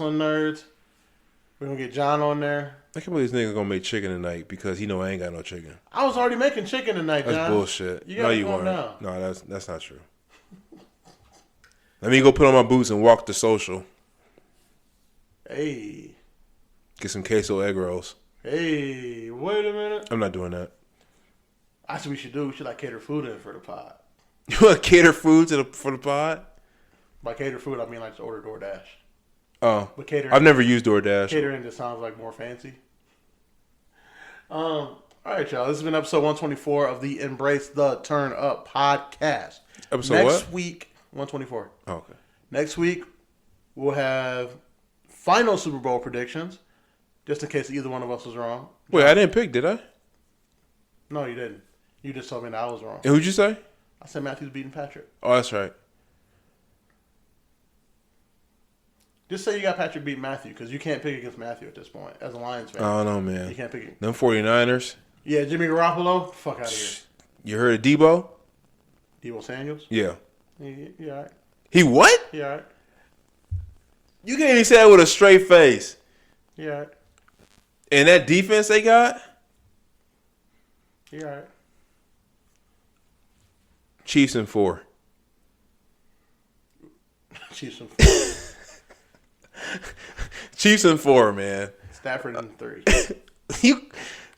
wrestling nerds. We're going to get John on there. I can't believe this nigga going to make chicken tonight because he know I ain't got no chicken. I was already making chicken tonight, John. That's bullshit. You gotta calm down. No, that's not true. Let me go put on my boots and walk to social. Hey. Get some queso egg rolls. Hey, wait a minute. I'm not doing that. That's what we should do. We should cater food in for the pod. You want to cater food for the pod? By cater food, I mean like just order DoorDash. Oh, but catering, I've never used DoorDash. Catering just sounds like more fancy. All right, y'all. This has been episode 124 of the Embrace the Turn Up podcast. Episode Next week, 124. Oh, okay. Next week, we'll have final Super Bowl predictions, just in case either one of us was wrong. Wait, I didn't pick, did I? No, you didn't. You just told me that I was wrong. And who'd you say? I said Matthew's beating Patrick. Oh, that's right. Just say you got Patrick beat Matthew, because you can't pick against Matthew at this point as a Lions fan. I don't know, man. You can't pick him. Them 49ers. Yeah, Jimmy Garoppolo. Fuck out of here. You heard of Debo? Debo Samuels? Yeah. He all right. He what? He all right. You can't even say that with a straight face. He all right. And that defense they got? He all right. Chiefs in 4. Chiefs in 4. Chiefs in 4, man. Stafford in 3.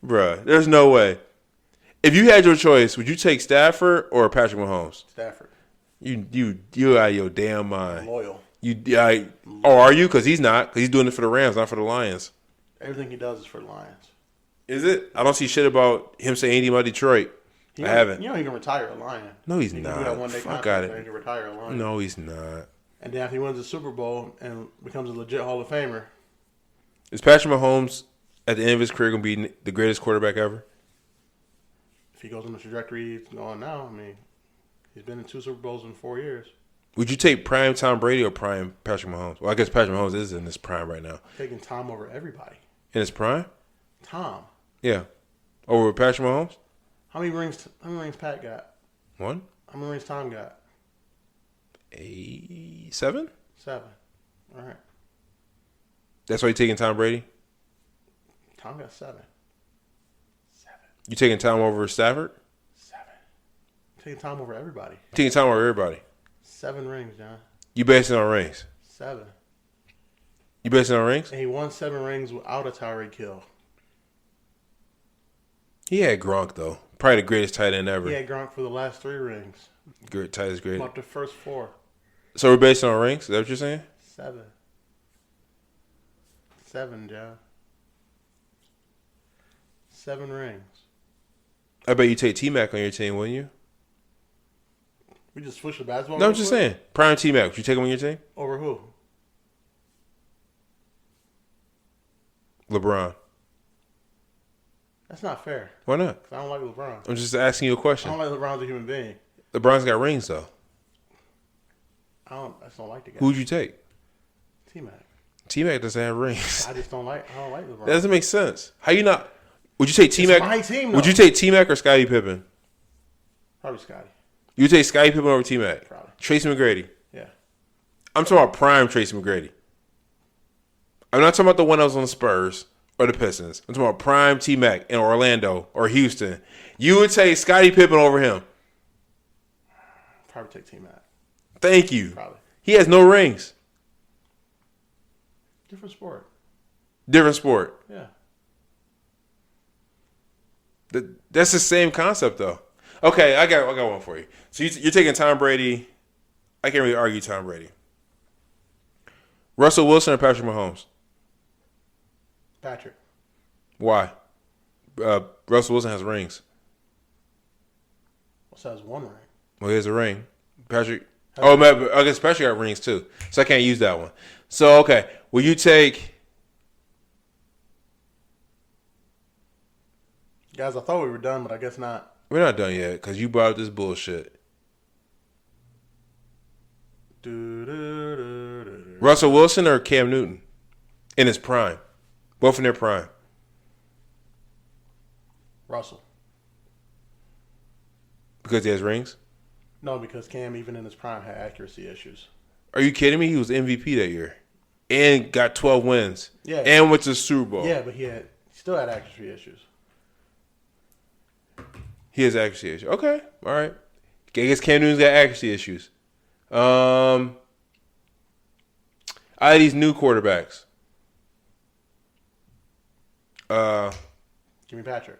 Bruh, there's no way. If you had your choice, would you take Stafford or Patrick Mahomes? Stafford. You out of your damn mind. Loyal. Or are you? Because he's not. Because he's doing it for the Rams, not for the Lions. Everything he does is for the Lions. Is it? I don't see shit about him saying anything about Detroit. I haven't. You know he can retire a Lion. No, he's he not. Can do that one-day Fuck contract it. and he can retire a Lion. No, he's not. And then if he wins the Super Bowl and becomes a legit Hall of Famer. Is Patrick Mahomes at the end of his career going to be the greatest quarterback ever? If he goes on the trajectory he's on now, I mean, he's been in 2 Super Bowls in 4 years. Would you take prime Tom Brady or prime Patrick Mahomes? Well, I guess Patrick Mahomes is in his prime right now. I'm taking Tom over everybody. In his prime? Tom. Yeah. Over Patrick Mahomes? How many rings Pat got? 1. How many rings Tom got? 7? 7. All right. That's why you're taking Tom Brady? Tom got 7. 7. You taking Tom over Stafford? 7. I'm taking Tom over everybody. Taking Tom over everybody? 7 rings, John. You basing it on rings? 7. You basing it on rings? And he won 7 rings without a Tyreek Hill. He had Gronk, though. Probably the greatest tight end ever. He had Gronk for the last 3 rings. Great, tight is great. About the first 4. So we're basing on rings? Is that what you're saying? 7. 7, John. 7 rings. I bet you take T-Mac on your team, wouldn't you? We just switched the basketball. No, I'm just saying. Prime T-Mac. Would you take him on your team? Over who? LeBron. That's not fair. Why not? 'Cause I don't like LeBron. I'm just asking you a question. I don't like LeBron as a human being. LeBron's got rings, though. I just don't like the guy. Who would you take? T-Mac. T-Mac doesn't have rings. I don't like LeBron. That doesn't make sense. How you not? Would you take T-Mac? It's my team, though. Would you take T-Mac or Scottie Pippen? Probably Scotty. You would take Scottie Pippen over T-Mac? Probably. Tracy McGrady? Yeah. I'm talking about prime Tracy McGrady. I'm not talking about the one that was on the Spurs or the Pistons. I'm talking about prime T-Mac in Orlando or Houston. You would take Scottie Pippen over him? Probably take T-Mac. Thank you. Probably. He has no rings. Different sport. Different sport. Yeah. That's the same concept, though. Okay, I got one for you. So you're taking Tom Brady. I can't really argue Tom Brady. Russell Wilson or Patrick Mahomes? Patrick. Why? Russell Wilson has rings. What's that? 1 ring. Well, he has a ring. Patrick. Oh, man, I guess Patrick got rings too, so I can't use that one. So okay, will you take? Guys, I thought we were done, but I guess not. We're not done yet because you brought up this bullshit. Russell Wilson or Cam Newton in his prime, both in their prime. Russell. Because he has rings? No, because Cam, even in his prime, had accuracy issues. Are you kidding me? He was MVP that year. and got 12 wins. Yeah. And went to the Super Bowl. Yeah, but he still had accuracy issues. He has accuracy issues. Okay. All right. I guess Cam Newton's got accuracy issues. Out of these new quarterbacks. Give me Patrick.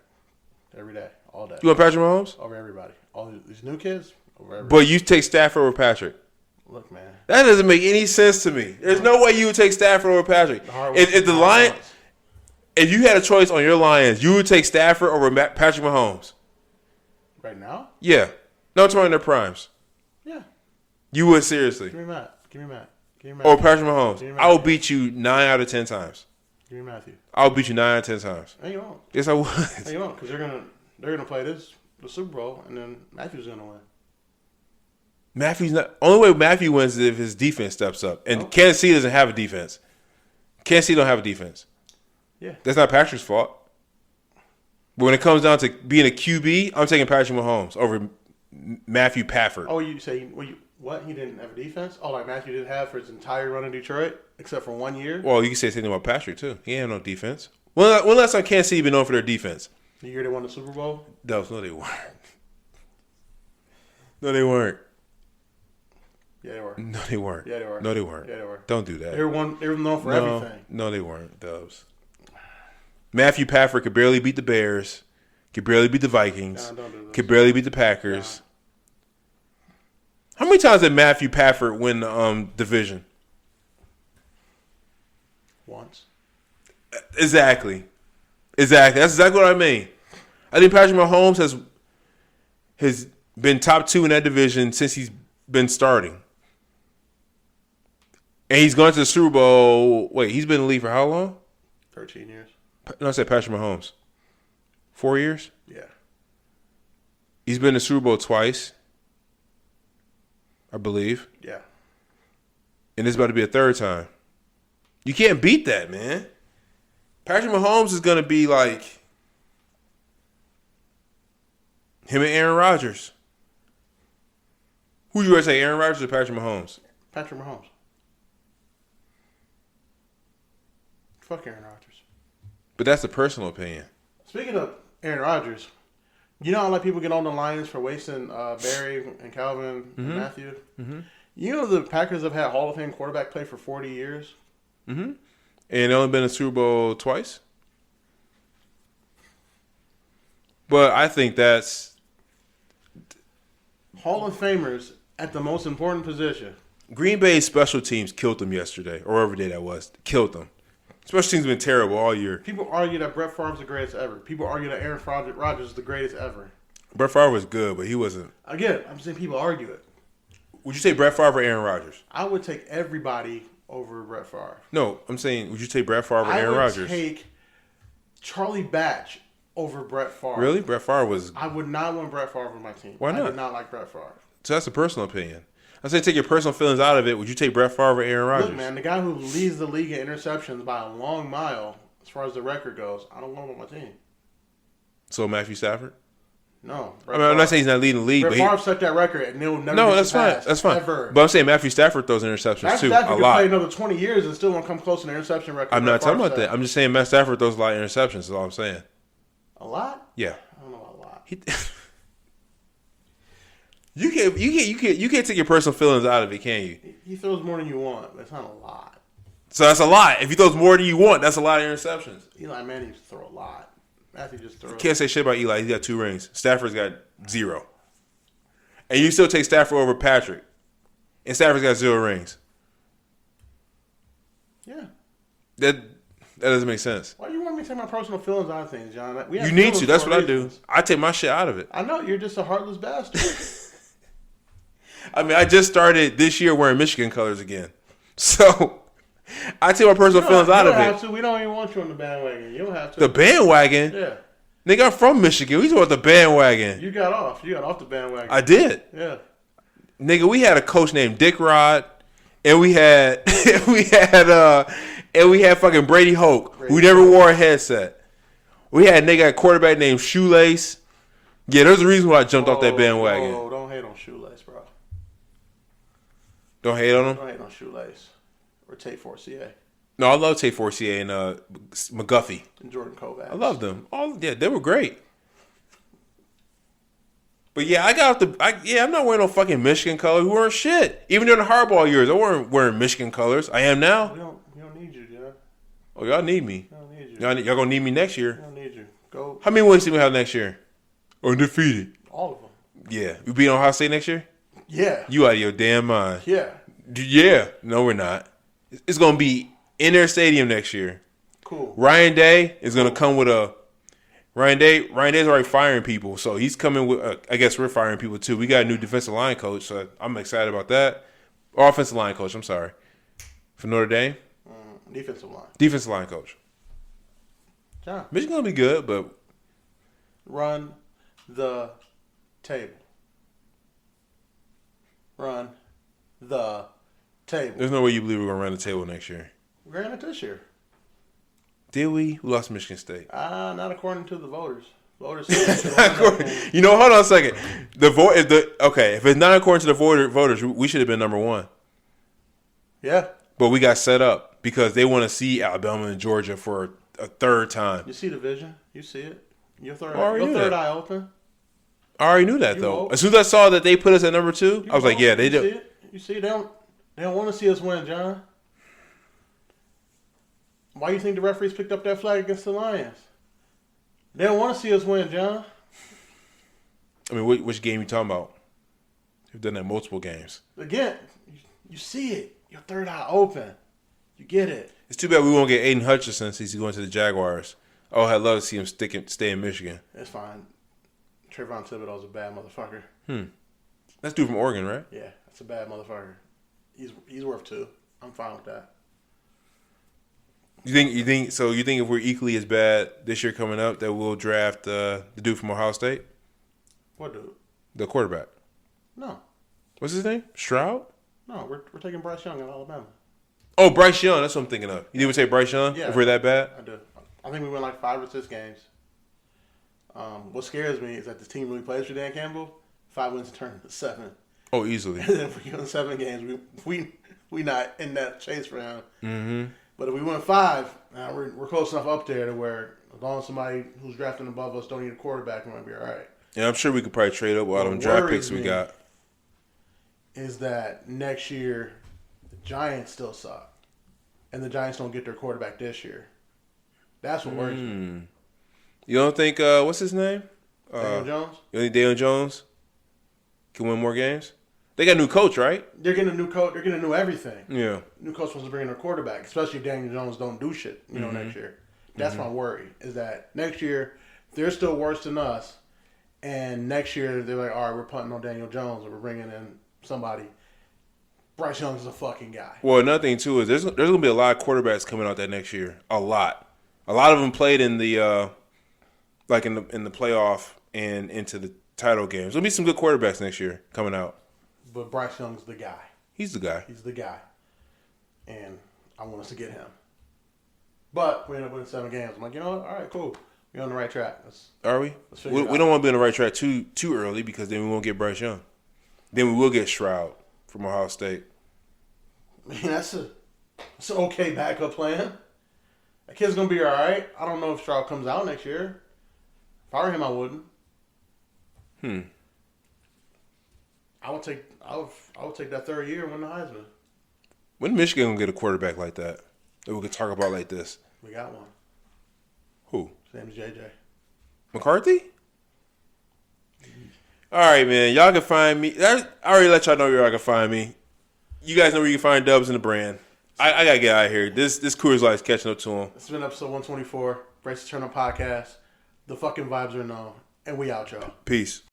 Every day. All day. You want Patrick Mahomes? Over everybody. All these new kids, over everybody. But you take Stafford over Patrick. Look, man. That doesn't make any sense to me. There's no way you would take Stafford over Patrick. If the Lions, if you had a choice on your Lions, you would take Stafford over Patrick Mahomes. Right now? Yeah. No, it's in their primes. Yeah. You would, seriously. Give me Matt. Or Patrick Mahomes. I will beat you 9 out of 10 times. Give me Matthew. I'll beat you 9 out of 10 times. No, you won't. Yes, I would. No, you won't, because they're gonna play the Super Bowl, and then Matthew's gonna win. Matthew's not. Only way Matthew wins is if his defense steps up, and Kansas City doesn't have a defense. Kansas City don't have a defense. Yeah, that's not Patrick's fault. But when it comes down to being a QB, I'm taking Patrick Mahomes over Matthew Pafford. Oh, you say what? He didn't have a defense? Oh, like Matthew didn't have for his entire run in Detroit, except for 1 year? Well, you can say the same thing about Patrick, too. He ain't no defense. When last time Kansas City been known for their defense? The year they won the Super Bowl? No, they weren't. No, they weren't. Yeah, they were. No, they weren't. Yeah, they were. No, they weren't. Yeah, they were. Don't do that. They were known for everything. No, they weren't, Dubs. Matthew Pafford could barely beat the Bears, could barely beat the Vikings, could barely beat the Packers. How many times did Matthew Pafford win the division? Once. Exactly. That's exactly what I mean. I think Patrick Mahomes has been top 2 in that division since he's been starting. And he's gone to the Super Bowl. Wait, he's been in the league for how long? 13 years. No, I said Patrick Mahomes. 4 years? Yeah. He's been in the Super Bowl twice, I believe. Yeah. And this is about to be a third time. You can't beat that, man. Patrick Mahomes is going to be like him and Aaron Rodgers. Who you want to say, Aaron Rodgers or Patrick Mahomes? Patrick Mahomes. Fuck Aaron Rodgers. But that's a personal opinion. Speaking of Aaron Rodgers, you know how like people get on the Lions for wasting Barry and Calvin and Matthew? Mm-hmm. You know the Packers have had Hall of Fame quarterback play for 40 years? Mm-hmm. And only been in the Super Bowl twice? But I think that's... Hall of Famers at the most important position. Green Bay's special teams killed them yesterday, or whatever day that was. Killed them. Special teams have been terrible all year. People argue that Brett Favre's the greatest ever. People argue that Aaron Rodgers is the greatest ever. Brett Favre was good, but he wasn't. Again, I'm saying people argue it. Would you take Brett Favre or Aaron Rodgers? I would take everybody over Brett Favre. No, I'm saying, would you take Brett Favre or Aaron Rodgers? I would take Charlie Batch over Brett Favre. Really? Brett Favre was... I would not want Brett Favre on my team. Why not? I did not like Brett Favre. So that's a personal opinion. I say take your personal feelings out of it. Would you take Brett Favre or Aaron Rodgers? Look, man, the guy who leads the league in interceptions by a long mile, as far as the record goes, I don't want him on my team. So Matthew Stafford? No. I mean, I'm not saying he's not leading the league, Brett but Favre set that record, and they'll never no, that's fine. That's fine. Ever. But I'm saying Matthew Stafford throws interceptions Matthew too, Stafford a could lot. play another 20 years and still won't come close to an interception record. I'm not talking about that. I'm just saying Matt Stafford throws a lot of interceptions. Is all I'm saying. A lot? Yeah. I don't know about a lot. You can't take your personal feelings out of it, can you? He throws more than you want, but it's not a lot. So that's a lot. If he throws more than you want, that's a lot of interceptions. Eli Manning used to throw a lot. Matthew just throws. You can't say shit about Eli. He's got 2 rings. Stafford's got 0. And you still take Stafford over Patrick. And Stafford's got 0 rings. Yeah. That doesn't make sense. Why do you want me to take my personal feelings out of things, John? You need to. That's what I do. I take my shit out of it. I know. You're just a heartless bastard. I mean, I just started this year wearing Michigan colors again. So, I take my personal feelings out of it. You don't have to. We don't even want you on the bandwagon. You don't have to. The bandwagon? Yeah. Nigga, I'm from Michigan. We talking about the bandwagon. You got off. You got off the bandwagon. I did. Yeah. Nigga, we had a coach named Dick Rod, and we had fucking Brady Hoke, who never wore a headset. We had a nigga at quarterback named Shoelace. Yeah, there's a reason why I jumped off that bandwagon. Oh, don't hate on Shoelace, bro. Don't hate on him? Don't hate on Shoelace. Or Tate Forcier. No, I love Tate Forcier and McGuffey. And Jordan Kovacs. I love them. They were great. But yeah, I'm not wearing no fucking Michigan colors. We weren't shit. Even during the hardball years, I weren't wearing Michigan colors. I am now. We don't need you, John. Oh, y'all need me. We don't need you. Y'all gonna need me next year. We don't need you. Go. How many wins do we have next year? Undefeated. All of them. Yeah. We beat Ohio State next year? Yeah. You out of your damn mind. Yeah. Yeah. No, we're not. It's gonna be in their stadium next year. Cool. Ryan Day is gonna come with a Ryan Day's already firing people, so he's coming with. I guess we're firing people too. We got a new defensive line coach, so I'm excited about that. Or offensive line coach, I'm sorry, for Notre Dame. Defensive line coach. John. Michigan's gonna be good, but run the table. Run the table. There's no way you believe we're gonna run the table next year. We're going to this year. Did we? We lost Michigan State. Not according to the voters. Voters. You know, hold on a second. If it's not according to the voters, we should have been number one. Yeah. But we got set up because they want to see Alabama and Georgia for a third time. You see the vision. You see it. Your third eye open. I already knew that, though. As soon as I saw that they put us at number 2, I was like, yeah, they do. You see, they don't want to see us win, John. Why do you think the referees picked up that flag against the Lions? They don't want to see us win, John. I mean, which game you talking about? You've done that multiple games. Again, you see it. Your third eye open. You get it. It's too bad we won't get Aiden Hutchinson since he's going to the Jaguars. Oh, I'd love to see him stay in Michigan. It's fine. Trayvon Thibodeau's a bad motherfucker. That's dude from Oregon, right? Yeah, that's a bad motherfucker. He's worth 2. I'm fine with that. You think if we're equally as bad this year coming up that we'll draft the dude from Ohio State? What dude? The quarterback. No. What's his name? Stroud? No, we're taking Bryce Young in Alabama. Oh, Bryce Young. That's what I'm thinking of. You would say Bryce Young if we're that bad? I do. I think we win like 5 or 6 games. What scares me is that the team really plays for Dan Campbell. 5 wins turn into 7. Oh, easily. And then if we win 7 games, we not in that chase for him. Mm-hmm. But if we win 5, we're close enough up there to where as long as somebody who's drafting above us don't need a quarterback, we might be all right. Yeah, I'm sure we could probably trade up with all them draft picks we got. Is that next year the Giants still suck, and the Giants don't get their quarterback this year. That's what worries me. You don't think what's his name? Daniel Jones. You think Daniel Jones can win more games? They got a new coach, right? They're getting a new coach. They're getting a new everything. Yeah. New coach wants to bring in their quarterback, especially if Daniel Jones don't do shit. Next year. That's my worry. Is that next year they're still worse than us, and next year they're like, all right, we're punting on Daniel Jones, and we're bringing in somebody. Bryce Young's a fucking guy. Well, another thing too is there's gonna be a lot of quarterbacks coming out that next year. A lot of them played in the in the playoff and into the title games. There'll be some good quarterbacks next year coming out. But Bryce Young's the guy. He's the guy. He's the guy. And I want us to get him. But we end up winning 7 games. I'm like, you know what? All right, cool. We're on the right track. Are we? We don't want to be on the right track too early because then we won't get Bryce Young. Then we will get Stroud from Ohio State. I mean, that's an okay backup plan. That kid's going to be all right. I don't know if Stroud comes out next year. If I were him, I wouldn't. I would take that 3rd year and win the Heisman. When Michigan gonna get a quarterback like that we could talk about like this? We got one. Who? His name is JJ McCarthy. All right, man. Y'all can find me. I already let y'all know where y'all can find me. You guys know where you can find Dubs in the brand. I gotta get out of here. This Coors Light's catching up to him. It's been episode 124. Brace the Turn Up Podcast. The fucking vibes are known, and we out, y'all. Peace.